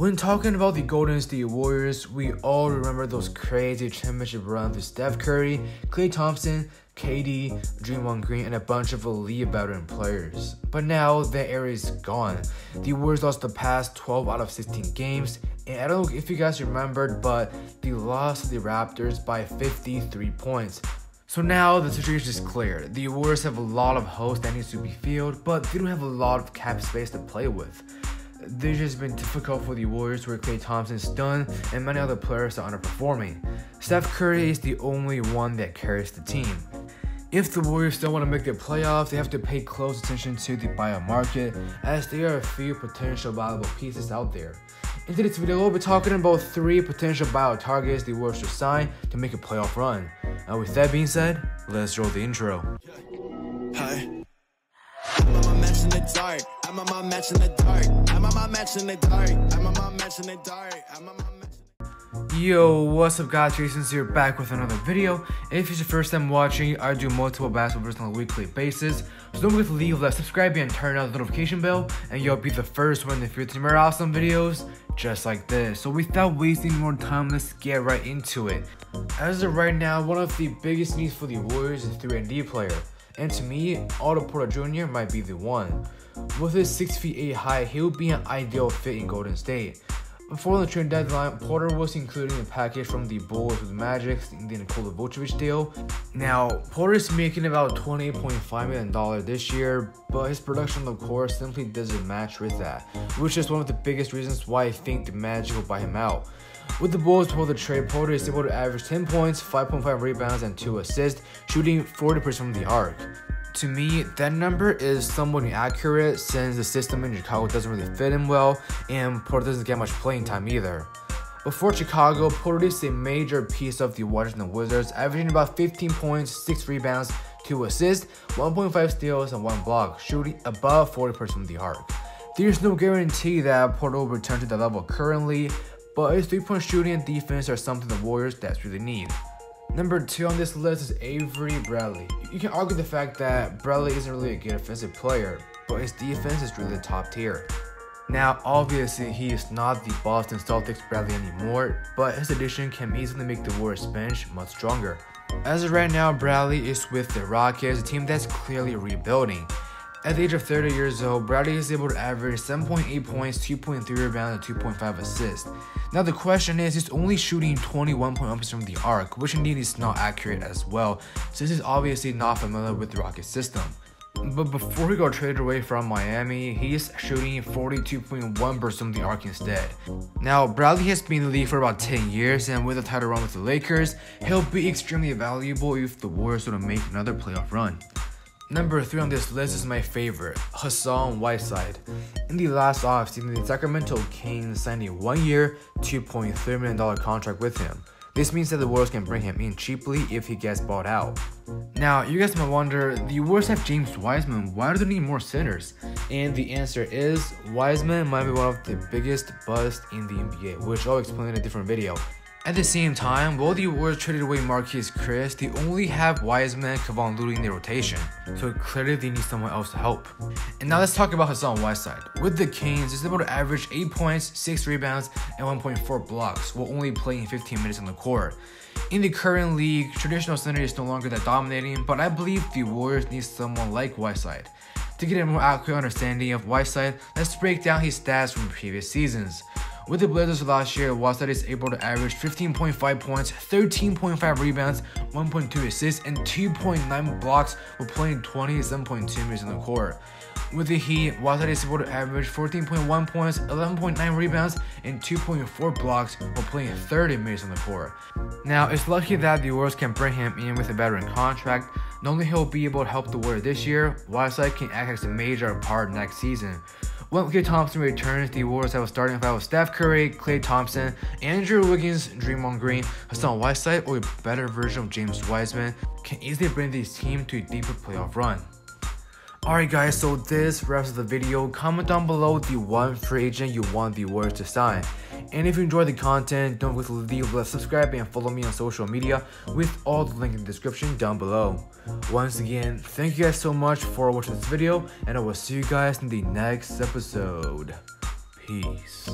When talking about the Golden State Warriors, we all remember those crazy championship runs with Steph Curry, Klay Thompson, KD, Draymond Green, and a bunch of elite veteran players. But now that era is gone. The Warriors lost the past 12 out of 16 games, and I don't know if you guys remembered, but they lost to the Raptors by 53 points. So now the situation is clear. The Warriors have a lot of holes that needs to be filled, but they don't have a lot of cap space to play with. This has been difficult for the Warriors where Klay Thompson is done and many other players are underperforming. Steph Curry is the only one that carries the team. If the Warriors still want to make the playoffs, they have to pay close attention to the buyout market as there are a few potential valuable pieces out there. In today's video, we'll be talking about 3 potential buyout targets the Warriors should sign to make a playoff run. And with that being said, let's roll the intro. Hi. I'm on my match in the dark. I'm on my match in the dark. I'm on my match in the dark. I'm on my match in the dark. I'm on my match. Yo, what's up guys, Jason here back with another video. If it's your first time watching, I do multiple basketball videos on a weekly basis. So don't forget to leave a like, subscribe, and turn on the notification bell, and you'll be the first one if you're to more awesome videos just like this. So without wasting more time, let's get right into it. As of right now, one of the biggest needs for the Warriors is a 3-and-D player. And to me, Otto Porter Jr. might be the one. With his 6'8" height, he would be an ideal fit in Golden State. Before the trade deadline, Porter was included in a package from the Bulls with Magic in the Nikola Vucevic deal. Now, Porter is making about $28.5 million this year, but his production on the court simply doesn't match with that, which is one of the biggest reasons why I think the Magic will buy him out. With the Bulls before the trade, Porter is able to average 10 points, 5.5 rebounds, and 2 assists, shooting 40% from the arc. To me, that number is somewhat inaccurate since the system in Chicago doesn't really fit him well, and Porter doesn't get much playing time either. Before Chicago, Porter is a major piece of the Washington Wizards, averaging about 15 points, 6 rebounds, 2 assists, 1.5 steals, and 1 block, shooting above 40% from the arc. There's no guarantee that Porter will return to that level currently, but his 3-point shooting and defense are something the Warriors desperately need. Number 2 on this list is Avery Bradley. You can argue the fact that Bradley isn't really a good offensive player, but his defense is really top tier. Now, obviously, he is not the Boston Celtics Bradley anymore, but his addition can easily make the Warriors bench much stronger. As of right now, Bradley is with the Rockets, a team that's clearly rebuilding. At the age of 30 years old, Bradley is able to average 7.8 points, 2.3 rebounds, and 2.5 assists. Now the question is, he's only shooting 21.1% from the arc, which indeed is not accurate as well, since he's obviously not familiar with the Rocket system. But before he got traded away from Miami, he's shooting 42.1% from the arc instead. Now, Bradley has been in the league for about 10 years, and with a title run with the Lakers, he'll be extremely valuable if the Warriors were to make another playoff run. Number 3 on this list is my favorite, Hassan Whiteside. In the last offseason, the Sacramento Kings signed a 1-year, $2.3 million contract with him. This means that the Warriors can bring him in cheaply if he gets bought out. Now, you guys might wonder, the Warriors have James Wiseman, why do they need more centers? And the answer is, Wiseman might be one of the biggest busts in the NBA, which I'll explain in a different video. At the same time, while the Warriors traded away Marquise Chris, they only have Wiseman and Kevon Looney in their rotation, so clearly they need someone else to help. And now let's talk about Hassan Whiteside. With the Kings, he's able to average 8 points, 6 rebounds, and 1.4 blocks, while only playing 15 minutes on the court. In the current league, traditional center is no longer that dominating, but I believe the Warriors need someone like Whiteside. To get a more accurate understanding of Whiteside, let's break down his stats from previous seasons. With the Blazers last year, Whiteside is able to average 15.5 points, 13.5 rebounds, 1.2 assists, and 2.9 blocks while playing 27.2 minutes on the court. With the Heat, Whiteside is able to average 14.1 points, 11.9 rebounds, and 2.4 blocks while playing 30 minutes on the court. Now, it's lucky that the Warriors can bring him in with a veteran contract. Not only he'll be able to help the Warriors this year, Whiteside can act as a major part next season. When Klay Thompson returns, the Warriors have a starting five with Steph Curry, Klay Thompson, Andrew Wiggins, Draymond Green, Hassan Whiteside, or a better version of James Wiseman can easily bring this team to a deeper playoff run. Alright guys, so this wraps up the video. Comment down below the one free agent you want the Warriors to sign. And if you enjoyed the content, don't forget to leave a subscribe and follow me on social media with all the link in the description down below. Once again, thank you guys so much for watching this video, and I will see you guys in the next episode. Peace.